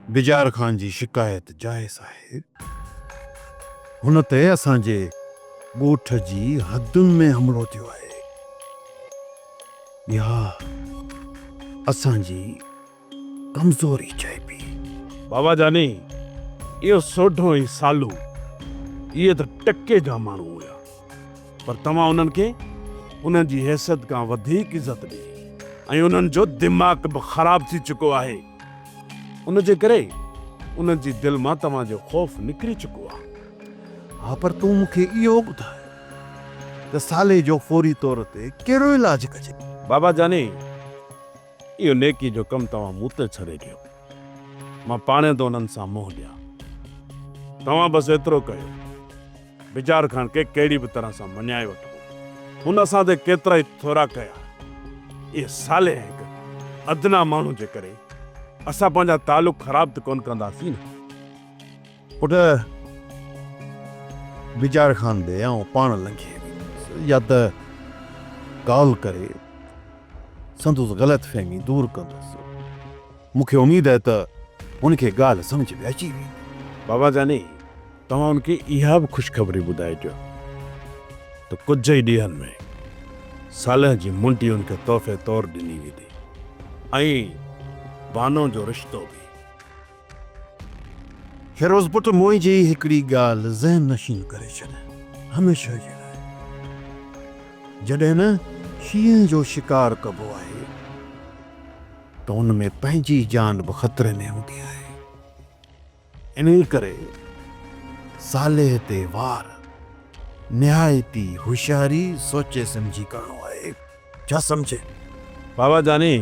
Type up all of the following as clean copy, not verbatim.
Bizarre Khan जी शिकायत जायज़ आहे। हुन ते असांजे ॻोठ जी हदुनि में हमलो थियो आहे। इहा असांजी कमज़ोरी चइबी। बाबा जानी, इहो सोढो ई सालू इहे त टके जा माण्हू हुया, पर तव्हां उन्हनि खे उन्हनि जी हैसियत खां वधीक इज़त ॾिनी ऐं उन्हनि जो दिमाग़ बि ख़राब थी चुको आहे। उन जे करे उन्हनि जी दिलि मां तव्हांजो ख़ौफ़ निकिरी चुको आहे। हा, पर तूं मूंखे इहो ॿुधाए त साले जो फौरी तौर ते कहिड़ो इलाज कजे? बाबा जानी, इहो नेकी जो कमु तव्हां मूं ते छॾे ॾियो। मां पाणे तो उन्हनि सां मोह ॾियां। तव्हां बसि एतिरो कयो, बिजार खान खे कहिड़ी बि तरह सां मञाए वठो। हुन असां ते केतिरा ई थोरा कया। इहे साले हिकु अदना माण्हू जे करे असां पंहिंजा तालुक ख़राब त कोन कंदासीं न। पुट, बिजार खान दे ऐं पाण लंघे वेंदुसि या त कॉल करे संदुसि ग़लतफ़हमी दूर कंदुसि। मूंखे उमेद आहे त उनखे ॻाल्हि सम्झ में अची वेंदी। बाबा जानी, तव्हां उनखे इहा बि ख़ुशख़बरी ॿुधाइजो त कुझु ई ॾींहंनि में साले जी मुंडी उनखे तोहफ़े तौरु ॾिनी वेंदी ऐं बानो जो रिश्तो बि। फिरोज़ पुट, मुंहिंजी हिकिड़ी ॻाल्हि ज़हन नशीन करे छॾ हमेशह जे लाइ। जॾहिं न शींहं जो शिकार कबो आहे त उन में पंहिंजी जान बि ख़तरे में हूंदी आहे। इन करे साले ते वार निहायती होशियारी सोचे सम्झी करणो आहे। छा सम्झे? बाबा जानी,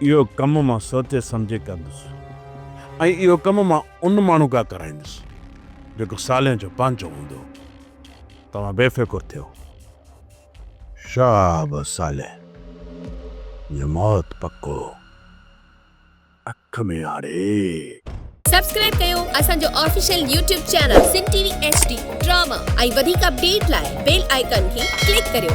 इहो कमु मां सोचे सम्झे कंदुसि ऐं इहो कमु मां उन माण्हू खां कराईंदुसि जेको साले जो पंहिंजो हूंदो। तव्हां बेफ़िक्र थियो। शाबाश साले, ये मौत पक्को अख में आड़े। सब्सक्राइब कयो असांजो official YouTube channel Sindh TV HD drama ऐं वधीक अपडेट लाइ बेल आइकन खे क्लिक करियो।